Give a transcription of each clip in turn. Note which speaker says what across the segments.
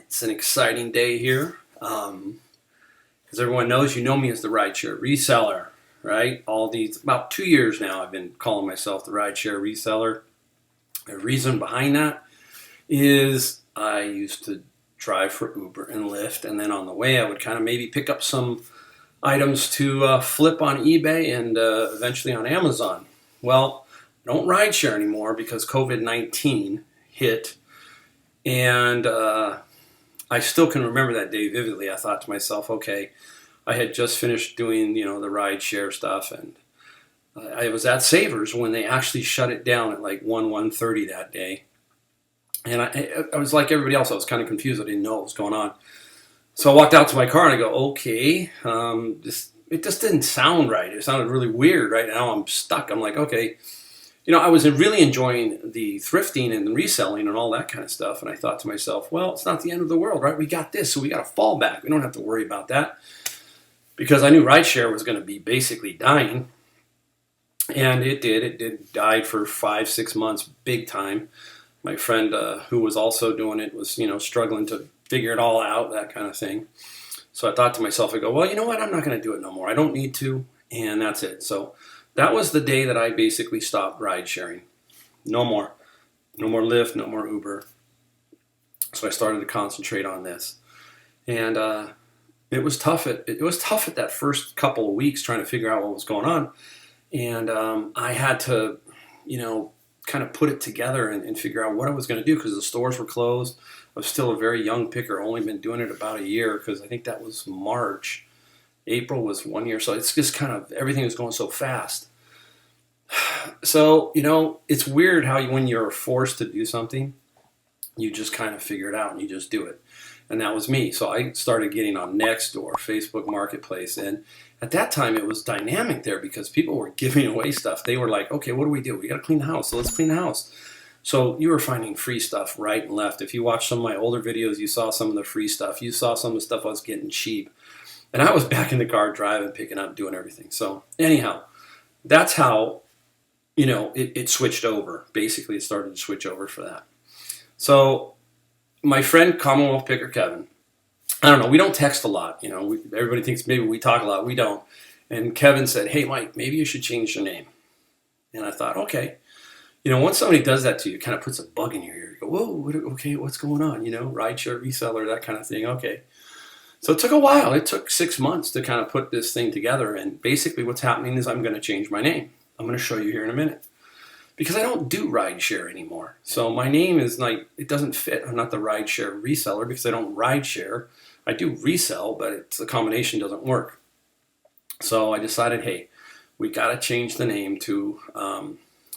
Speaker 1: It's an exciting day here. As everyone knows, you know me as the rideshare reseller, right? About 2 years now, I've been calling myself the rideshare reseller. The reason behind that is I used to drive for Uber and Lyft, and then on the way, I would kind of maybe pick up some items to flip on eBay and eventually on Amazon. Well, I don't rideshare anymore because COVID-19 hit, and I still can remember that day vividly. I thought to myself, okay, I had just finished doing, the ride share stuff, and I was at Savers when they actually shut it down at like 1:30 that day. And I was like everybody else. I was kind of confused. I didn't know what was going on. So I walked out to my car and I go, okay, it just didn't sound right. It sounded really weird. Right now I'm stuck. I'm like, okay. I was really enjoying the thrifting and the reselling and all that kind of stuff. And I thought to myself, well, it's not the end of the world, right? We got this, so we got a fallback. We don't have to worry about that. Because I knew rideshare was going to be basically dying. And it did. It died for 5-6 months, big time. My friend who was also doing it was, struggling to figure it all out, that kind of thing. So I thought to myself, I go, well, you know what? I'm not going to do it no more. I don't need to. And that's it. So that was the day that I basically stopped ride sharing. No more. No more Lyft, no more Uber. So I started to concentrate on this. And it was tough. It was tough at that first couple of weeks trying to figure out what was going on. And I had to, kind of put it together and figure out what I was going to do because the stores were closed. I was still a very young picker, only been doing it about a year because I think that was March. April was 1 year. So it's just kind of everything was going so fast. So, it's weird how when you're forced to do something, you just kind of figure it out and you just do it. And that was me. So I started getting on Nextdoor, Facebook Marketplace. And at that time, it was dynamic there because people were giving away stuff. They were like, okay, what do? We got to clean the house. So let's clean the house. So you were finding free stuff right and left. If you watched some of my older videos, you saw some of the free stuff. You saw some of the stuff I was getting cheap. And I was back in the car driving, picking up, doing everything. So anyhow, that's how, it switched over. Basically, it started to switch over for that. So my friend Commonwealth Picker Kevin, I don't know, we don't text a lot. Everybody thinks maybe we talk a lot. We don't. And Kevin said, hey, Mike, maybe you should change your name. And I thought, okay. Once somebody does that to you, it kind of puts a bug in your ear. You go, whoa, okay, what's going on? Rideshare reseller, that kind of thing. Okay. So it took a while. It took 6 months to kind of put this thing together. And basically what's happening is I'm going to change my name. I'm going to show you here in a minute. Because I don't do rideshare anymore. So my name is it doesn't fit. I'm not the rideshare reseller because I don't rideshare. I do resell, but the combination doesn't work. So I decided, hey, we got to change the name to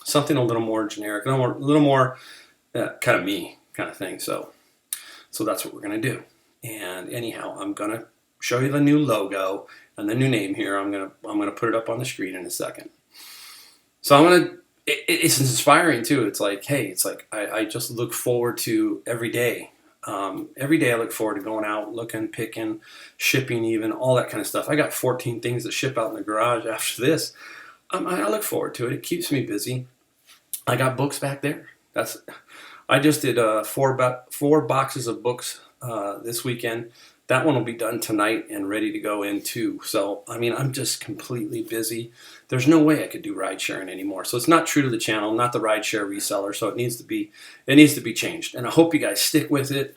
Speaker 1: something a little more generic, a little more kind of me kind of thing. So that's what we're going to do. And anyhow, I'm going to show you the new logo and the new name here. I'm going to put it up on the screen in a second. So it's inspiring too. It's like, hey, I just look forward to every day. Every day I look forward to going out, looking, picking, shipping even, all that kind of stuff. I got 14 things to ship out in the garage after this. I look forward to it. It keeps me busy. I got books back there. I just did 4 boxes of books this weekend. That one will be done tonight and ready to go in too. So, I'm just completely busy. There's no way I could do ride sharing anymore. So it's not true to the channel. I'm not the ride share reseller. So it needs to be changed. And I hope you guys stick with it.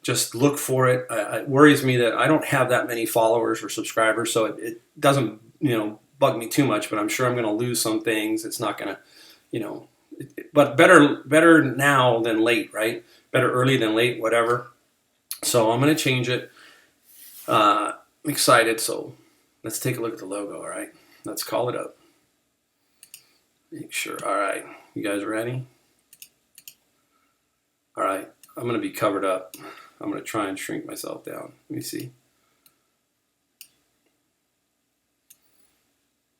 Speaker 1: Just look for it. It worries me that I don't have that many followers or subscribers. So it doesn't, bug me too much, but I'm sure I'm going to lose some things. It's not going to, but better now than late, right? Better early than late, whatever. So I'm going to change it. I'm excited, so let's take a look at the logo, all right? Let's call it up. Make sure, all right. You guys ready? All right, I'm going to be covered up. I'm going to try and shrink myself down. Let me see.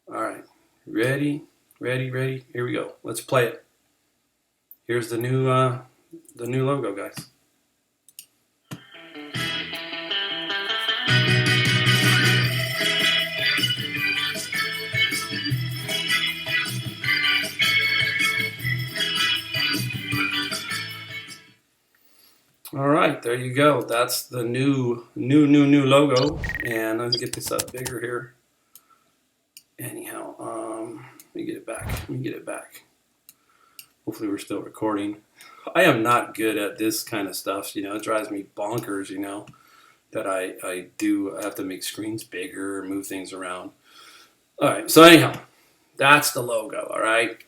Speaker 1: All right, ready? Here we go. Let's play it. Here's the new logo, guys. All right, there you go. That's the new logo. And let's get this up bigger here. Anyhow, let me get it back. Let me get it back. Hopefully we're still recording. I am not good at this kind of stuff. It drives me bonkers, that I have to make screens bigger, move things around. All right, so anyhow, that's the logo, all right?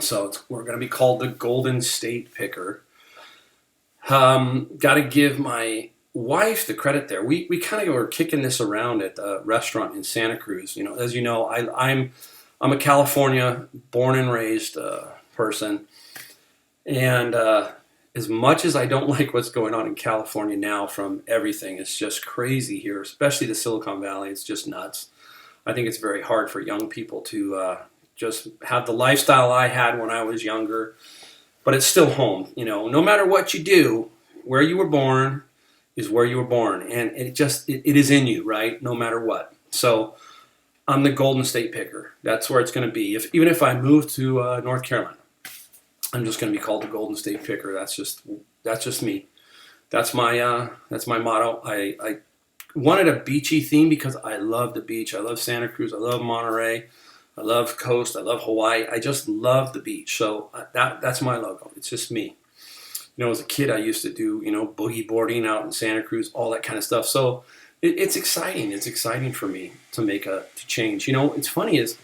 Speaker 1: So we're going to be called the Golden State Picker. Got to give my wife the credit there. We kind of were kicking this around at the restaurant in Santa Cruz. As you know, I'm a California born and raised person, and as much as I don't like what's going on in California now from everything, it's just crazy here, especially the Silicon Valley. It's just nuts. I think it's very hard for young people to just have the lifestyle I had when I was younger, but it's still home. No matter what you do, where you were born is where you were born, and it is in you, right? No matter what. So I'm the Golden State Picker. That's where it's going to be. Even if I move to North Carolina, I'm just going to be called the Golden State Picker. That's just me. That's my motto. I wanted a beachy theme because I love the beach. I love Santa Cruz. I love Monterey. I love coast. I love Hawaii. I just love the beach. So that's my logo. It's just me. As a kid, I used to do boogie boarding out in Santa Cruz, all that kind of stuff. So it's exciting. It's exciting for me to change. It's funny is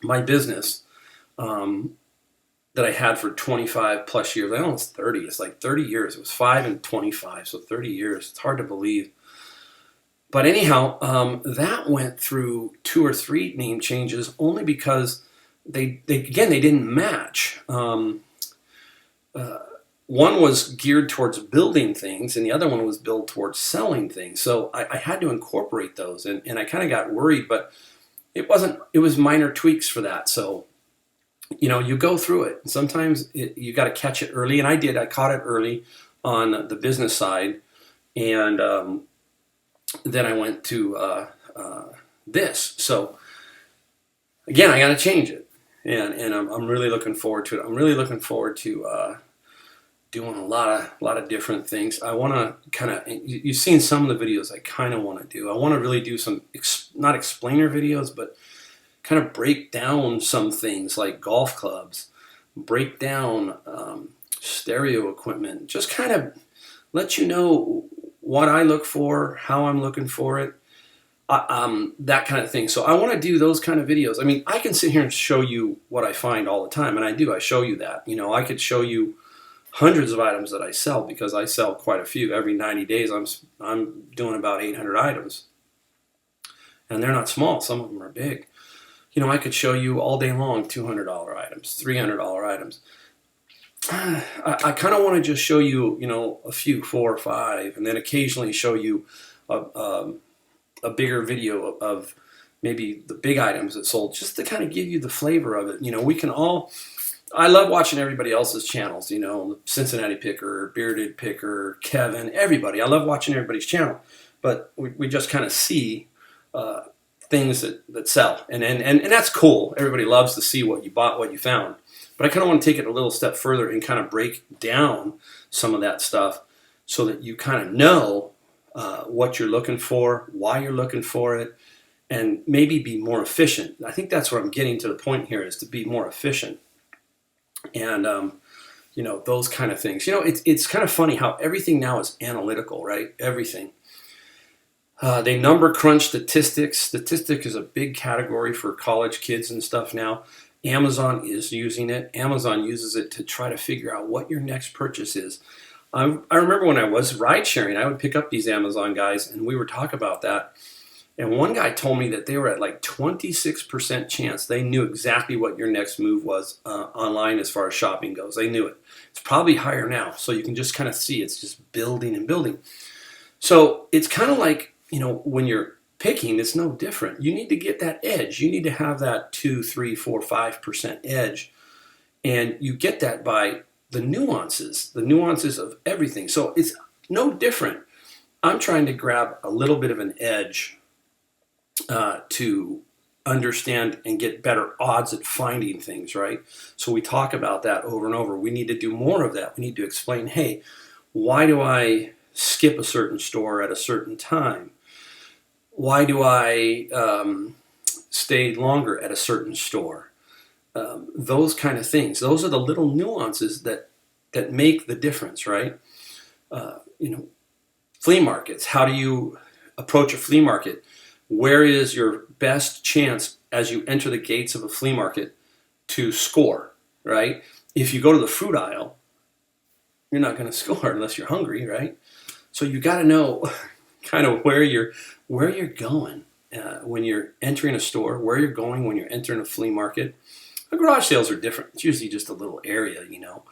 Speaker 1: my business that I had for 25 plus years. I know it's 30. It's like 30 years. It was 5 and 25, so 30 years. It's hard to believe. But anyhow, that went through 2 or 3 name changes only because they didn't match. One was geared towards building things, and the other one was built towards selling things. So I had to incorporate those, and I kind of got worried, but it was minor tweaks for that. So, you go through it. Sometimes you got to catch it early, and I did. I caught it early on the business side, and then I went to this. So again, I got to change it, and I'm really looking forward to it. I'm really looking forward to doing a lot of different things. I want to kind of, you've seen some of the videos I kind of want to do. I want to really do some not explainer videos, but kind of break down some things like golf clubs, break down stereo equipment, just kind of let you know what I look for, how I'm looking for it, that kind of thing. So I want to do those kind of videos. I mean, I can sit here and show you what I find all the time, and I do. I show you that. I could show you hundreds of items that I sell because I sell quite a few. Every 90 days, I'm doing about 800 items, and they're not small. Some of them are big. I could show you all day long $200 items, $300 items. I kind of want to just show you, a few, 4 or 5, and then occasionally show you a bigger video of maybe the big items that sold, just to kind of give you the flavor of it. I love watching everybody else's channels, Cincinnati Picker, Bearded Picker, Kevin, everybody. I love watching everybody's channel, but we just kind of see things that sell, and that's cool. Everybody loves to see what you bought, what you found. But I kind of want to take it a little step further and kind of break down some of that stuff so that you kind of know what you're looking for, why you're looking for it, and maybe be more efficient. I think that's what I'm getting to the point here, is to be more efficient. And, those kind of things. It's kind of funny how everything now is analytical, right? Everything. They number crunch statistics. Statistic is a big category for college kids and stuff now. Amazon is using it. Amazon uses it to try to figure out what your next purchase is. I remember when I was ride sharing, I would pick up these Amazon guys, and we would talk about that. And one guy told me that they were at like 26% chance they knew exactly what your next move was online as far as shopping goes. They knew it. It's probably higher now, so you can just kind of see it's just building and building. So it's kind of like, when you're picking, it's no different. You need to get that edge. You need to have that 2, 3, 4, 5% edge. And you get that by the nuances of everything. So it's no different. I'm trying to grab a little bit of an edge to understand and get better odds at finding things, right? So we talk about that over and over. We need to do more of that. We need to explain, hey, Why do I skip a certain store at a certain time? Why do I stay longer at a certain store? Those kind of things. Those are the little nuances that make the difference, right? You know, flea markets. How do you approach a flea market? Where is your best chance as you enter the gates of a flea market to score, right? If you go to the fruit aisle, you're not going to score unless you're hungry, right? So you got to know kind of where you're going when you're entering a store, where you're going when you're entering a flea market. The garage sales are different. It's usually just a little area, you know,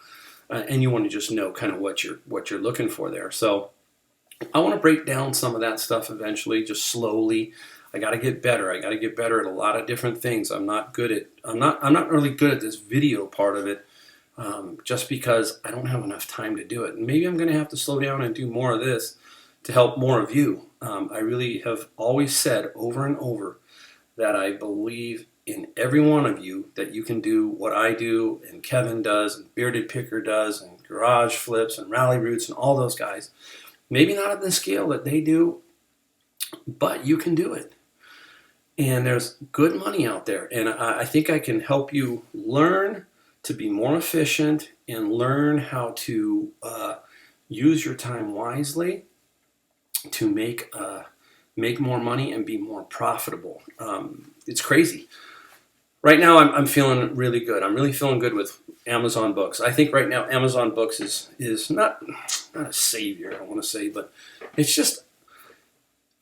Speaker 1: and you want to just know kind of what you're looking for there. So I want to break down some of that stuff eventually, just slowly. I got to get better. I got to get better at a lot of different things. I'm not really good at this video part of it, just because I don't have enough time to do it. And maybe I'm going to have to slow down and do more of this to help more of you. I really have always said over and over that I believe in every one of you, that you can do what I do and Kevin does and Bearded Picker does and Garage Flips and Rally Roots and all those guys. Maybe not at the scale that they do, but you can do it. And there's good money out there. And I think I can help you learn to be more efficient and learn how to use your time wisely to make more money and be more profitable. It's crazy. Right now, I'm feeling really good. I'm really feeling good with Amazon Books. I think right now Amazon Books is not a savior, I want to say, but it's just,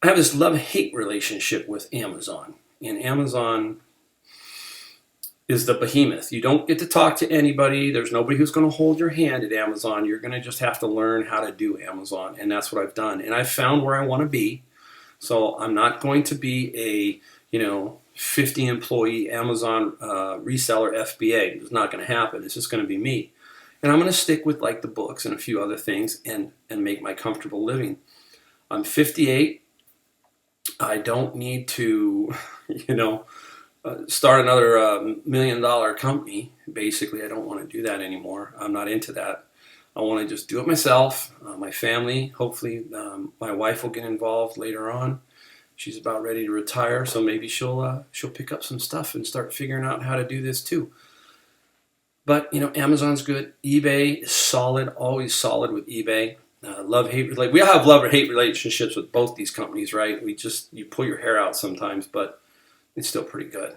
Speaker 1: I have this love-hate relationship with Amazon. And Amazon is the behemoth. You don't get to talk to anybody. There's nobody who's going to hold your hand at Amazon. You're going to just have to learn how to do Amazon, and that's what I've done. And I've found where I want to be. So I'm not going to be a, 50 employee Amazon reseller FBA. It's not going to happen. It's just going to be me. And I'm going to stick with like the books and a few other things and make my comfortable living. I'm 58. I don't need to, start another $1 million company. Basically, I don't want to do that anymore. I'm not into that. I want to just do it myself. My family, hopefully my wife will get involved later on. She's about ready to retire, so maybe she'll pick up some stuff and start figuring out how to do this too. But Amazon's good. eBay is solid, always solid with eBay. We have love or hate relationships with both these companies, right? You pull your hair out sometimes, but it's still pretty good.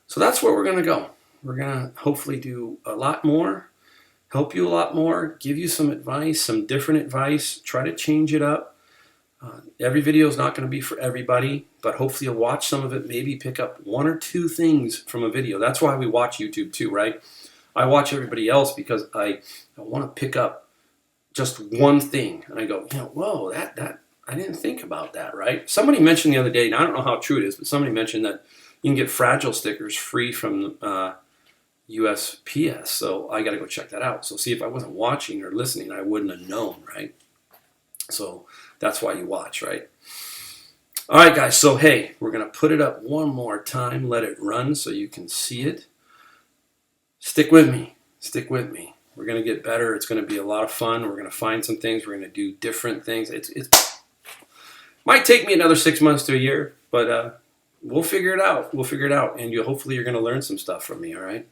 Speaker 1: So that's where we're going to go. We're going to hopefully do a lot more, help you a lot more, give you some advice, some different advice, try to change it up. Every video is not going to be for everybody, but hopefully you'll watch some of it, maybe pick up one or two things from a video. That's why we watch YouTube too, right? I watch everybody else because I want to pick up just one thing. And I go, whoa, that I didn't think about that, right? Somebody mentioned the other day, and I don't know how true it is, but somebody mentioned that you can get Fragile stickers free from USPS. So I got to go check that out. So see, if I wasn't watching or listening, I wouldn't have known, right? So that's why you watch, right? All right, guys. So, hey, we're going to put it up one more time. Let it run so you can see it. Stick with me. Stick with me. We're going to get better. It's going to be a lot of fun. We're going to find some things. We're going to do different things. It might take me another 6 months to a year, but we'll figure it out. We'll figure it out. And hopefully you're going to learn some stuff from me, all right?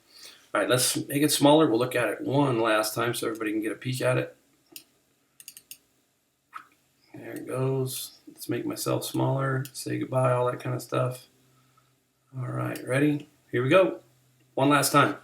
Speaker 1: All right, let's make it smaller. We'll look at it one last time so everybody can get a peek at it. There it goes. Let's make myself smaller, say goodbye, all that kind of stuff. All right, ready? Here we go. One last time.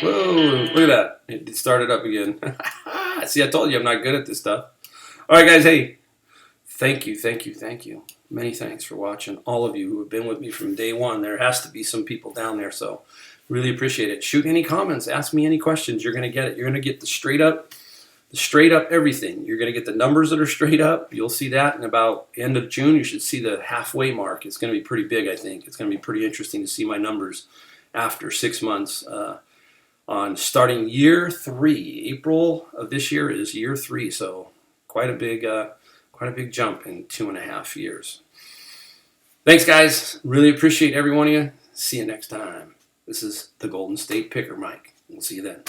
Speaker 1: Whoa, look at that. It started up again. See, I told you I'm not good at this stuff. All right, guys, hey. Thank you. Many thanks for watching. All of you who have been with me from day one. There has to be some people down there, so really appreciate it. Shoot any comments. Ask me any questions. You're going to get it. You're going to get the straight up everything. You're going to get the numbers that are straight up. You'll see that in about end of June. You should see the halfway mark. It's going to be pretty big, I think. It's going to be pretty interesting to see my numbers after 6 months. on starting year 3. April of this year is year 3, so quite a big jump in 2.5 years. Thanks, guys. Really appreciate every one of you. See you next time. This is the Golden State Picker, Mike. We'll see you then.